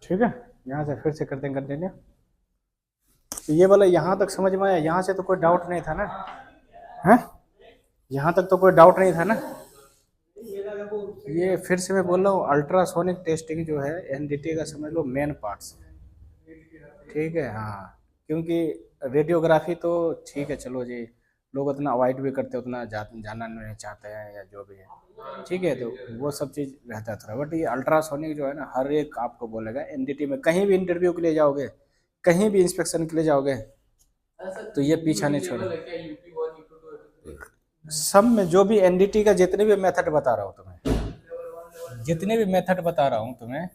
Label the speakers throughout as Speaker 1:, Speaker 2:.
Speaker 1: ठीक है, यहाँ से फिर से करते हैं कंटिन्यू। तो ये वाला यहाँ तक समझ में आया, यहाँ से तो कोई डाउट नहीं था ना, है यहाँ तक तो कोई डाउट नहीं था ना। ये फिर से मैं बोल रहा हूँ, अल्ट्रासोनिक टेस्टिंग जो है एनडीटी का समझ लो मेन पार्ट्स है, ठीक है। हाँ, क्योंकि रेडियोग्राफी तो ठीक है, चलो जी, लोग उतना अवॉइड भी करते हैं, उतना जानना नहीं चाहते हैं या जो भी है, ठीक है, तो वो सब चीज़ रहता है थोड़ा। बट ये अल्ट्रासोनिक जो है ना, हर एक आपको बोलेगा एनडीटी में, कहीं भी इंटरव्यू के लिए जाओगे, कहीं भी इंस्पेक्शन के लिए जाओगे, तो ये पीछा नहीं छोड़े। सब में जो भी एनडीटी का जितने भी मेथड बता रहा हूँ तुम्हें, जितने भी मेथड बता रहा हूँ तुम्हें,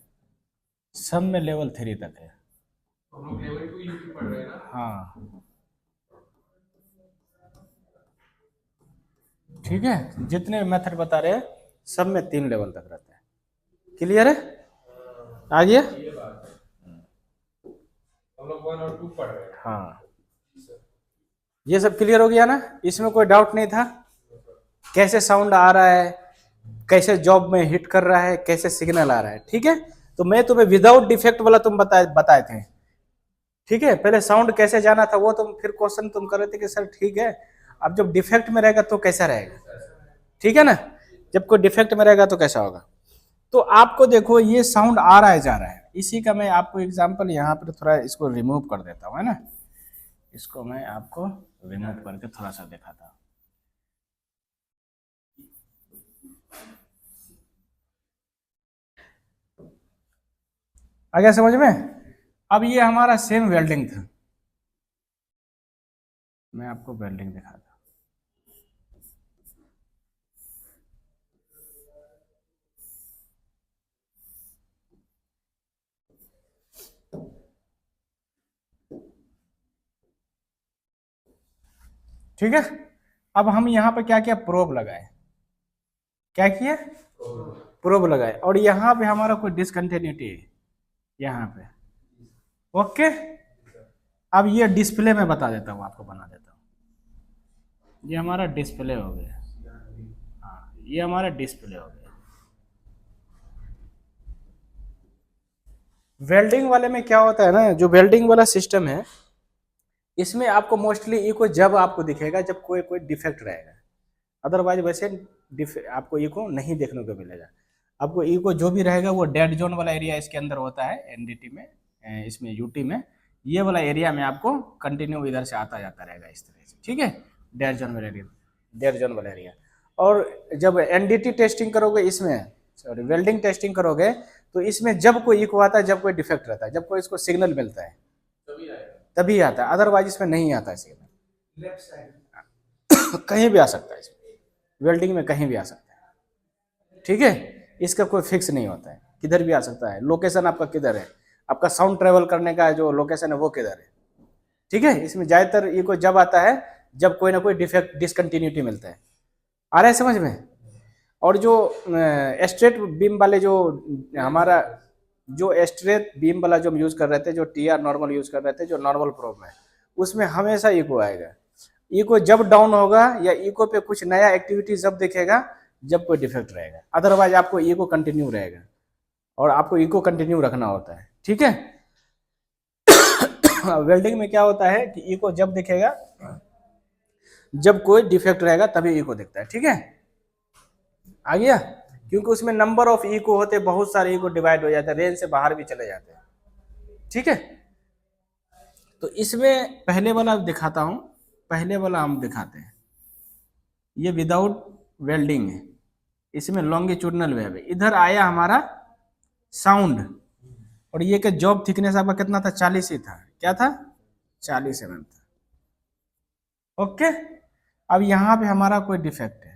Speaker 1: सब में लेवल 3 तक है। हम लोग लेवल 2 यूपी पढ़ रहे हैं ना। हाँ, ठीक है, जितने भी मेथड बता रहे हैं सब में 3 लेवल तक रहता है। क्लियर है? आ गया? हम लोग 1 और 2 पढ़ रहे हैं। हाँ, ये सब क्लियर हो गया ना, इसमें कोई डाउट नहीं था। कैसे साउंड आ रहा है, कैसे जॉब में हिट कर रहा है, कैसे सिग्नल आ रहा है, ठीक है। तो मैं तुम्हें विदाउट डिफेक्ट वाला तुम बताए थे, ठीक है। पहले साउंड कैसे जाना था वो तुम फिर क्वेश्चन तुम कर रहे थे कि सर ठीक है, अब जब डिफेक्ट में रहेगा तो कैसा रहेगा, ठीक है ना। जब कोई डिफेक्ट में रहेगा तो कैसा होगा। तो आपको देखो ये साउंड आ रहा है जा रहा है, इसी का मैं आपको एग्जांपल यहाँ पर थोड़ा इसको रिमूव कर देता हूँ, है ना। इसको मैं आपको रिमूव करके थोड़ा सा दिखाता हूँ। आ गया समझ में? अब ये हमारा सेम वेल्डिंग था, मैं आपको वेल्डिंग दिखाता हूँ। ठीक है, अब हम यहाँ पे क्या किया, प्रोब लगाए, क्या किया, प्रोब लगाए, और यहाँ पे हमारा कोई डिसकंटिन्यूटी है यहाँ पे, ओके। अब ये डिस्प्ले में बता देता हूँ, आपको बना देता हूँ। ये हमारा डिस्प्ले हो गया, हाँ ये हमारा डिस्प्ले हो गया। वेल्डिंग वाले में क्या होता है ना, जो वेल्डिंग वाला सिस्टम है, इसमें आपको मोस्टली इको जब आपको दिखेगा जब कोई कोई डिफेक्ट रहेगा, अदरवाइज वैसे आपको इको नहीं देखने को मिलेगा। आपको इको जो भी रहेगा वो डेड जोन वाला एरिया इसके अंदर होता है एनडीटी में, इसमें यूटी में, ये वाला एरिया में आपको कंटिन्यू इधर से आता जाता रहेगा इस तरह से, ठीक है। डेड जोन वाला एरिया, डेड जोन वाला एरिया। और जब एनडीटी टेस्टिंग करोगे इसमें, सॉरी वेल्डिंग टेस्टिंग करोगे, तो इसमें जब कोई इको आता है, जब कोई डिफेक्ट रहता है, जब कोई इसको सिग्नल मिलता है तभी आता है, अदरवाइज इसमें नहीं आता है सिग्नल। लेफ्ट साइड कहीं भी आ सकता है, इसमें वेल्डिंग में कहीं भी आ सकता है, ठीक है। इसका कोई फिक्स नहीं होता है, किधर भी आ सकता है। लोकेशन आपका किधर है, आपका साउंड ट्रेवल करने का जो लोकेशन है वो किधर है, ठीक है। इसमें ज्यादातर ये कोई जब आता है जब कोई ना कोई डिफेक्ट डिसकंटिन्यूटी मिलता है। आ रहा है समझ में? और जो स्ट्रेट बीम वाले जो हमारा जो स्ट्रेट बीम वाला जो हम यूज कर रहे थे, जो टीआर नॉर्मल यूज कर रहे थे, जो नॉर्मल प्रोब है, उसमें हमेशा इको आएगा। इको जब डाउन होगा या इको पे कुछ नया एक्टिविटी जब दिखेगा जब कोई डिफेक्ट रहेगा, अदरवाइज आपको इको कंटिन्यू रहेगा, और आपको इको कंटिन्यू रखना होता है, ठीक है। वेल्डिंग में क्या होता है कि इको जब दिखेगा जब कोई डिफेक्ट रहेगा तभी इको दिखता है, ठीक है। आ गया? क्योंकि उसमें नंबर ऑफ इको होते, बहुत सारे इको डिवाइड हो जाते हैं, रेंज से बाहर भी चले जाते हैं, ठीक है। तो इसमें पहले वाला दिखाता हूं, पहले वाला हम दिखाते हैं। ये विदाउट वेल्डिंग है, इसमें लॉन्गिट्यूडनल वेव है। इधर आया हमारा साउंड, और ये का जॉब थिकनेस आपका कितना था, 40 ही था, क्या था, 40 mm था, ओके। अब यहाँ पे हमारा कोई डिफेक्ट है,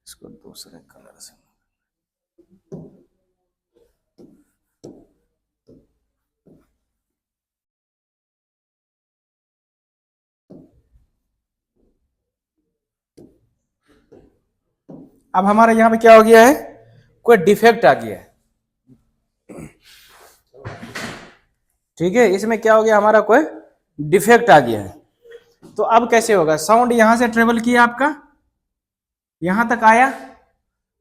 Speaker 1: इसको दूसरे कलर से, अब हमारे यहाँ पे क्या हो गया है, कोई डिफेक्ट आ गया है, ठीक है। इसमें क्या हो गया, हमारा कोई डिफेक्ट आ गया है। तो अब कैसे होगा, साउंड यहां से ट्रेवल किया आपका, यहां तक आया,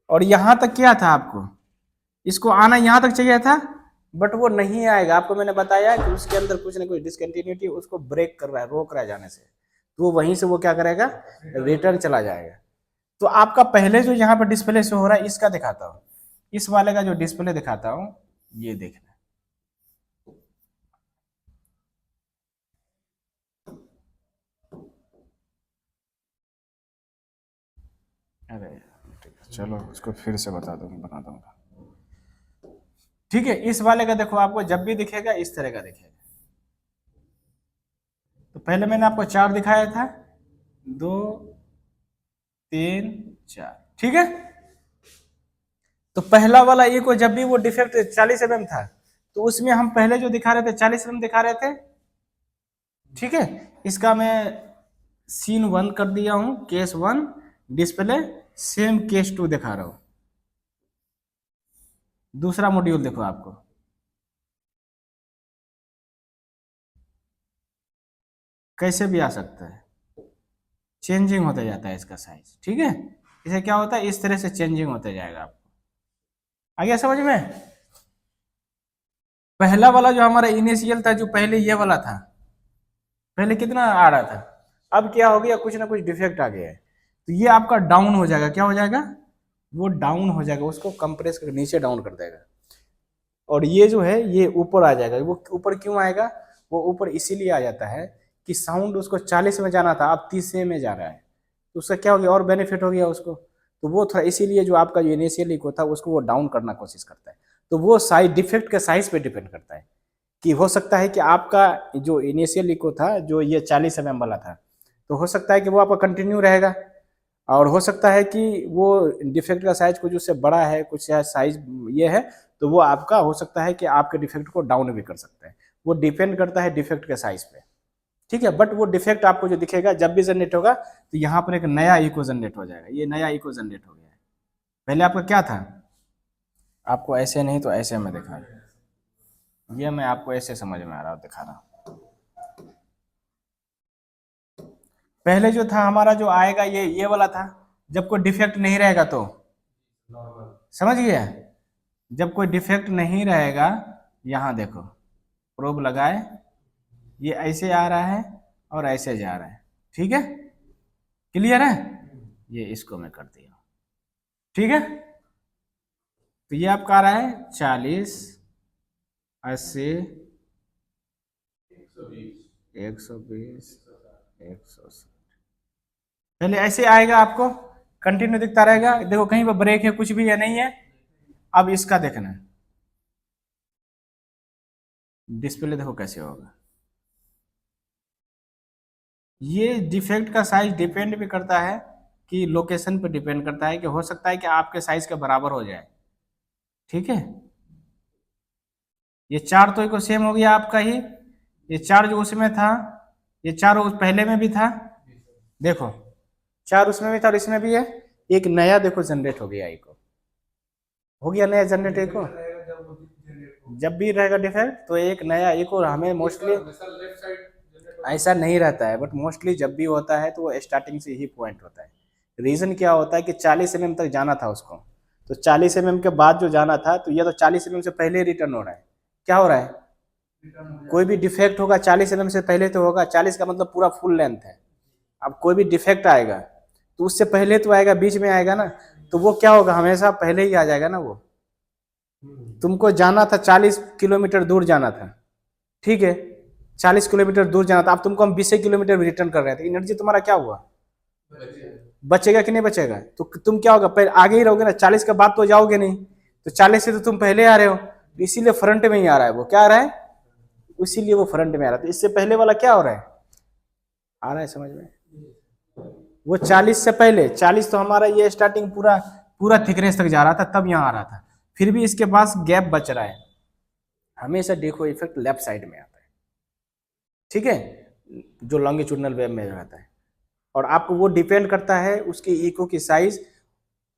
Speaker 1: और यहां तक क्या था आपको, इसको आना यहाँ तक चाहिए था, बट वो नहीं आएगा। आपको मैंने बताया कि उसके अंदर कुछ ना कुछ डिसकंटिन्यूटी उसको ब्रेक कर रहा है, रोक रहा है जाने से, तो वो वहीं से वो क्या करेगा, रिटर्न चला जाएगा। तो आपका पहले जो यहाँ पर डिस्प्ले शो हो रहा है इसका दिखाता हूँ, इस वाले का जो डिस्प्ले दिखाता हूँ, ये देखना। अरे ठीक है, चलो उसको फिर से बता दूंगा। ठीक है, इस वाले का देखो, आपको जब भी दिखेगा इस तरह का दिखेगा। तो पहले मैंने आपको 4 दिखाया था, 2 3 4, ठीक है। तो पहला वाला ये को जब भी वो डिफेक्ट 40 mm था, तो उसमें हम पहले जो दिखा रहे थे 40 mm दिखा रहे थे, ठीक है। इसका मैं सीन 1 कर दिया हूं, केस 1 डिस्प्ले, सेम केस 2 दिखा रहा हूं। दूसरा मॉड्यूल देखो, आपको कैसे भी आ सकता है, चेंजिंग होता जाता है इसका साइज, ठीक है। इसे क्या होता है, इस तरह से चेंजिंग होता जाएगा। आपको आ गया समझ में? पहला वाला जो हमारा इनिशियल था, जो पहले ये वाला था, पहले कितना आ रहा था, अब क्या हो गया, कुछ ना कुछ डिफेक्ट आ गया है, तो ये आपका डाउन हो जाएगा। क्या हो जाएगा, वो डाउन हो जाएगा, उसको कंप्रेस कर नीचे डाउन कर देगा। और ये जो है ये ऊपर आ जाएगा। वो ऊपर क्यों आएगा, वो ऊपर इसीलिए आ जाता है कि साउंड उसको 40 में जाना था, अब 30 में जा रहा है, तो उसका क्या हो गया, और बेनिफिट हो गया उसको। तो वो थोड़ा इसीलिए जो आपका जो इनिशियल इको था उसको वो डाउन करना कोशिश करता है। तो वो साइज डिफेक्ट के साइज पे डिपेंड करता है, कि हो सकता है कि आपका जो इनिशियल इको था, जो ये 40 mm वाला था, तो हो सकता है कि वो आपका कंटिन्यू रहेगा, और हो सकता है कि वो डिफेक्ट का साइज कुछ उससे बड़ा है, कुछ साइज ये है, तो वो आपका हो सकता है कि आपके डिफेक्ट को डाउन भी कर सकता है। वो डिपेंड करता है डिफेक्ट के साइज पे, ठीक है। बट वो डिफेक्ट आपको जो दिखेगा जब भी जनरेट होगा, तो यहाँ पर एक नया इको जनरेट हो जाएगा। ये नया इको जनरेट हो गया है। पहले आपका क्या था, आपको ऐसे नहीं तो ऐसे में दिखा, ये मैं आपको ऐसे समझ में आ रहा हूँ, दिखा रहा हूँ। पहले जो था हमारा जो आएगा ये वाला था, जब कोई डिफेक्ट नहीं रहेगा तो, समझ गया, जब कोई डिफेक्ट नहीं रहेगा, यहाँ देखो प्रोब लगाए, ये ऐसे आ रहा है और ऐसे जा रहा है, ठीक है, क्लियर है। ये इसको मैं कर दिया, ठीक है। तो ये आपका आ रहा है 40 80 120 160, पहले ऐसे आएगा, आपको कंटिन्यू दिखता रहेगा। देखो कहीं पर ब्रेक है, कुछ भी है, नहीं है। अब इसका देखना है, डिस्प्ले देखो कैसे होगा। ये डिफेक्ट का साइज डिपेंड भी करता है, कि लोकेशन पे डिपेंड करता है, कि हो सकता है कि आपके साइज के बराबर हो जाए, ठीक है। ये 4 तो एक सेम हो गया आपका ही, ये 4 जो उसमें था, ये 4 उस पहले में भी था, देखो 4 उसमें भी था और इसमें भी है। एक नया देखो जनरेट हो गया, इको हो गया, नया जनरेट इको। जब भी रहेगा डिफेक्ट तो एक नया इको, हमें मोस्टली ऐसा नहीं रहता है, बट मोस्टली जब भी होता है तो वो स्टार्टिंग से ही पॉइंट होता है। रीजन क्या होता है कि 40 mm तक जाना था उसको, तो 40 mm के बाद जो जाना था, तो ये तो 40 mm से पहले रिटर्न हो रहा है। क्या हो रहा है, कोई भी डिफेक्ट होगा 40 mm से पहले तो होगा। 40 का मतलब पूरा फुल लेंथ है। अब कोई भी डिफेक्ट आएगा तो उससे पहले तो आएगा, बीच में आएगा ना, तो वो क्या होगा, हमेशा पहले ही आ जाएगा ना। वो तुमको जाना था 40 किलोमीटर दूर जाना था, ठीक है, 40 किलोमीटर दूर जाना था, अब तुमको हम 20 किलोमीटर रिटर्न कर रहे थे, एनर्जी तुम्हारा क्या हुआ, बचेगा कि नहीं बचेगा। तो तुम क्या होगा, पहले आगे ही रहोगे ना, 40 के बाद तो जाओगे नहीं, तो 40 से तो तुम पहले आ रहे हो, तो इसीलिए फ्रंट में ही आ रहा है। वो क्या आ रहा है, इसीलिए वो फ्रंट में आ रहा है। तो इससे पहले वाला क्या हो रहा है, आ रहा है समझ में। वो 40 से पहले, 40 तो हमारा ये स्टार्टिंग पूरा पूरा थिकनेस तक जा रहा था, तब यहाँ आ रहा था, फिर भी इसके पास गैप बच रहा है। हमेशा देखो इफेक्ट लेफ्ट साइड में आता है, ठीक है, जो लॉन्गिट्यूडनल वेव में रहता है। और आपको वो डिपेंड करता है उसकी इको की साइज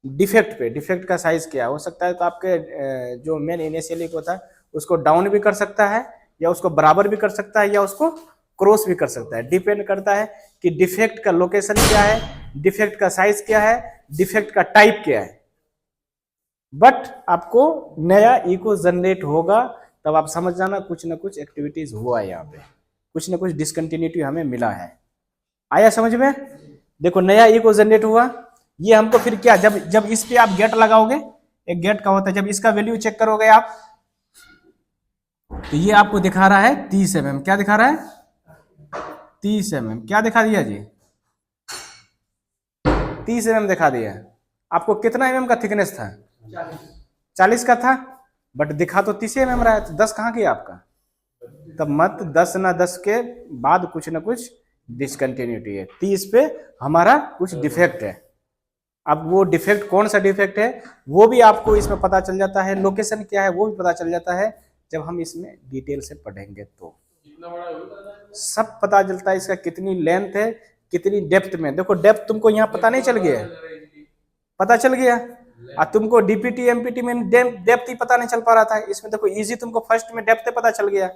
Speaker 1: डिफेक्ट पे। डिफेक्ट का साइज क्या हो सकता है, तो आपके जो मेन इनिशियल इको था उसको डाउन भी कर सकता है, या उसको बराबर भी कर सकता है, या उसको क्रॉस भी कर सकता है। डिपेंड करता है कि डिफेक्ट का लोकेशन क्या है, डिफेक्ट का साइज क्या है, डिफेक्ट का टाइप क्या है। बट आपको नया इको जनरेट होगा, तब आप समझ जाना कुछ ना कुछ एक्टिविटीज हुआ है यहाँ पे, कुछ ना कुछ डिसकंटिन्यूटी हमें मिला है। आया समझ में? देखो नया इको जनरेट हुआ, ये हमको फिर क्या, जब जब इस पे आप गेट लगाओगे, एक गेट का होता है, जब इसका वैल्यू चेक करोगे आप, तो ये आपको दिखा रहा है 30 mm। क्या दिखा रहा है? 30 mm। क्या दिखा दिया जी? 30 mm दिखा दिया। आपको कितना mm का थिकनेस था? 40 का था, बट दिखा तो 30 mm रहा है, तो 10 कहाँ गया आपका? तब मत 10 ना 10 के बाद कुछ ना कुछ डिसकंटिन्यूटी है, 30 पे हमारा कुछ डिफेक्ट है। अब वो डिफेक्ट कौन सा डिफेक्ट है वो भी आपको इसमें पता चल जाता है, लोकेशन क्या है वो भी पता चल जाता है, जब हम इसमें डिटेल से पढ़ेंगे तो सब पता चलता है। इसका कितनी लेंथ है, कितनी डेप्थ में, देखो डेप्थ तुमको यहाँ पता नहीं चल गया? पता चल गया। और तुमको डीपीटी एमपीटी में डेप्थ ही पता नहीं चल पा रहा था, इसमें देखो इजी तुमको फर्स्ट में डेप्थ पता चल गया,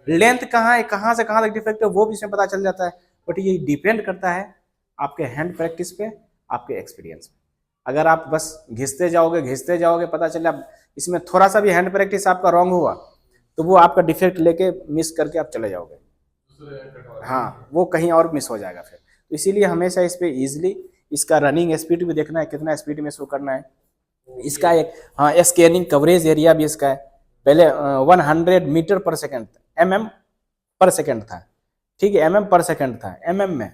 Speaker 1: लेंथ कहाँ है, कहाँ से कहाँ तक डिफेक्ट है वो भी इसमें पता चल जाता है। बट ये डिपेंड करता है आपके हैंड प्रैक्टिस पे, आपके एक्सपीरियंस पे। अगर आप बस घिसते जाओगे पता चला इसमें थोड़ा सा भी हैंड प्रैक्टिस आपका रॉन्ग हुआ, तो वो आपका डिफेक्ट लेके मिस करके आप चले जाओगे, हाँ वो कहीं और मिस हो जाएगा फिर। तो इसीलिए हमेशा इस पे इजीली इसका रनिंग स्पीड भी देखना है, कितना स्पीड में शो करना है इसका, एक हाँ स्कैनिंग कवरेज एरिया भी इसका है। पहले 100 मीटर पर सेकंड, mm पर सेकंड था, ठीक है, mm पर सेकंड था, mm में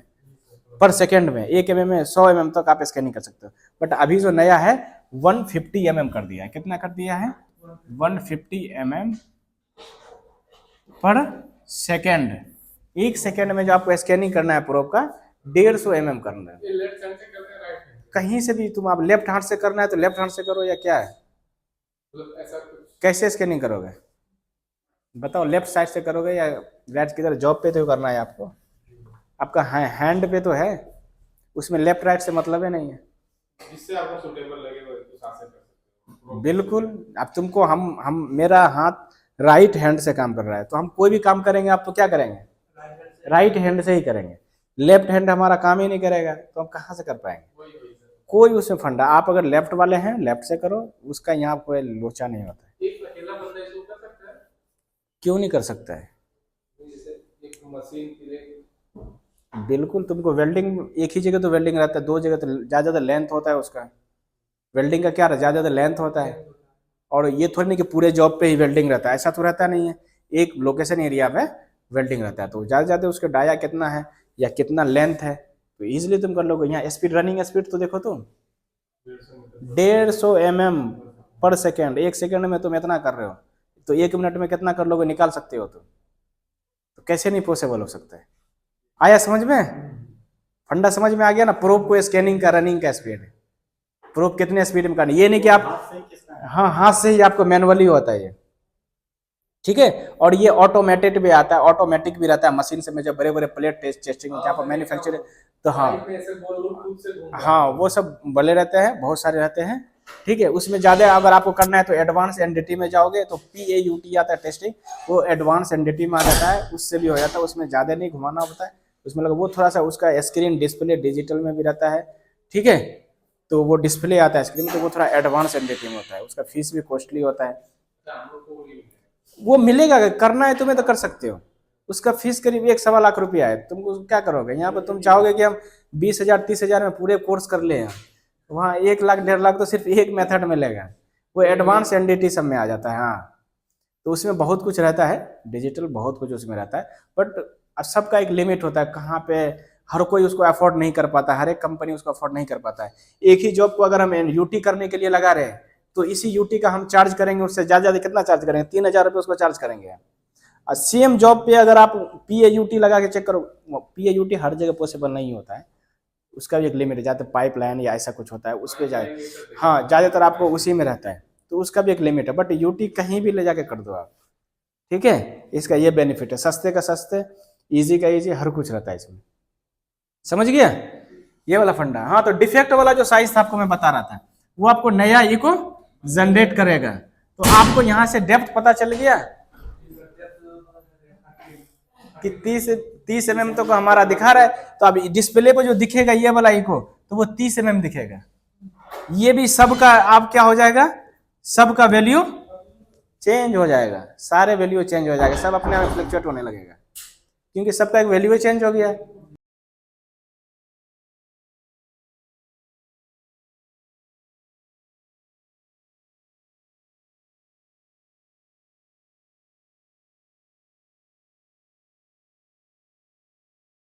Speaker 1: पर सेकंड में, 1 mm में 100 mm तक आप स्कैनिंग कर सकते हो। बट अभी जो नया है 150 mm कर दिया है। कितना कर दिया है? 150 mm पर सेकंड। 1 सेकंड में जो आपको स्कैनिंग करना है प्रोब का 150 mm करना है। कहीं से भी तुम, आप लेफ्ट हाथ से करना है तो लेफ्ट हाथ से करो या क्या है, कैसे स्कैनिंग करोगे बताओ? लेफ्ट साइड से करोगे या राइट? किधर जॉब पे तो करना है आपको, आपका हैंड पे तो है, उसमें लेफ्ट राइट से मतलब है नहीं है। जिससे आपको सूटेबल लगे बिल्कुल। अब तुमको हम मेरा हाथ राइट हैंड से काम कर रहा है, तो हम कोई भी काम करेंगे आप तो क्या करेंगे? राइट हैंड से ही करेंगे। लेफ्ट हैंड हमारा काम ही नहीं करेगा तो हम कहाँ से कर पाएंगे? कोई उसमें फंडा, आप अगर लेफ्ट वाले हैं लेफ्ट से करो, उसका यहाँ कोई लोचा नहीं होता है। एक अकेला बंदा इसको कर सकता है? क्यों नहीं कर सकता है? एक मशीन, बिल्कुल। तुमको वेल्डिंग एक ही जगह तो वेल्डिंग रहता है, 2 जगह तो ज्यादा लेंथ होता है उसका। वेल्डिंग का क्या रहता है, ज्यादा लेंथ होता है। और ये थोड़ी नहीं कि पूरे जॉब पे ही वेल्डिंग रहता है, ऐसा तो रहता नहीं है। एक लोकेशन एरिया में वेल्डिंग रहता है, तो ज्यादा उसका डाया कितना है या कितना लेंथ है तो इजिली तुम कर लोगे। यहाँ स्पीड, रनिंग स्पीड तो देखो तुम 150 mm पर सेकेंड। 1 सेकेंड में तुम इतना कर रहे हो, तो 1 मिनट में कितना कर लोगे, निकाल सकते हो तुम। तो कैसे नहीं पॉसिबल हो सकता है? आया समझ में? फंडा समझ में आ गया ना? प्रोब को स्कैनिंग का रनिंग का स्पीड है, प्रोब कितने स्पीड में करनी, ये नहीं कि आप, हाँ हाथ से ही आपको मैनुअली होता है ये, ठीक है। और ये ऑटोमेटेड भी आता है, ऑटोमेटिक भी रहता है मशीन से में, जब बड़े बड़े प्लेट टेस्टिंग जहाँ पर मैन्युफैक्चर, तो हाँ वो सब बड़े रहते हैं, बहुत सारे रहते हैं, ठीक है। उसमें ज़्यादा अगर आपको करना है तो एडवांस एनडीटी में जाओगे तो PAUT आता है टेस्टिंग, वो एडवांस एनडीटी में आ जाता है, उससे भी हो जाता है। उसमें ज़्यादा नहीं घुमाना होता है, उसमें लगा वो थोड़ा सा उसका स्क्रीन डिस्प्ले डिजिटल में भी रहता है, ठीक है। तो वो डिस्प्ले आता है स्क्रीन, तो वो थोड़ा एडवांस एनडीटी में होता है, उसका फीस भी कॉस्टली होता है। वो मिलेगा, अगर करना है तुम्हें तो कर सकते हो। उसका फीस करीब 1-1.25 लाख रुपया है। तुम क्या करोगे यहाँ पर? तुम चाहोगे कि हम 20,000 30,000 में पूरे कोर्स कर ले, वहाँ 1 लाख 1.5 लाख तो सिर्फ एक मेथड में लेगा, वो एडवांस एनडीटी सब में आ जाता है। हाँ तो उसमें बहुत कुछ रहता है, डिजिटल बहुत कुछ उसमें रहता है, बट सबका एक लिमिट होता है। कहाँ पे हर कोई उसको अफोर्ड नहीं कर पाता, हर एक कंपनी उसको अफोर्ड नहीं कर पाता है। एक ही जॉब को अगर हम यूटी करने के लिए लगा रहे हैं तो इसी यूटी का हम चार्ज करेंगे, उससे ज्यादा कितना चार्ज करेंगे? 3,000 रुपये उसको चार्ज करेंगे। और सेम जॉब पे अगर आप PAUT लगा के चेक करो, PAUT हर जगह पॉसिबल नहीं होता है, उसका भी एक लिमिट है, जाते पाइपलाइन या ऐसा कुछ होता है उस पर जाए, हाँ ज़्यादातर आपको उसी में रहता है, तो उसका भी एक लिमिट है। बट यूटी कहीं भी ले जाके कर दो आप, ठीक है। इसका ये बेनिफिट है, सस्ते का सस्ते, इजी का इजी, हर कुछ रहता है इसमें। समझ गया ये वाला फंडा? हाँ तो डिफेक्ट वाला जो साइज था आपको मैं बता रहा था, वो आपको नया इको जनरेट करेगा। तो आपको यहाँ से डेप्थ पता चल गया कि 30 mm तो हमारा दिखा रहा है, तो अब डिस्प्ले पर जो दिखेगा ये वाला इको, तो वो 30 mm दिखेगा। ये भी सबका आप क्या हो जाएगा, सब का वैल्यू चेंज हो जाएगा, सारे वैल्यू चेंज हो जाएगा, सब अपने आप फ्लक्चुएट होने लगेगा, क्योंकि सबका एक वैल्यू चेंज हो गया है।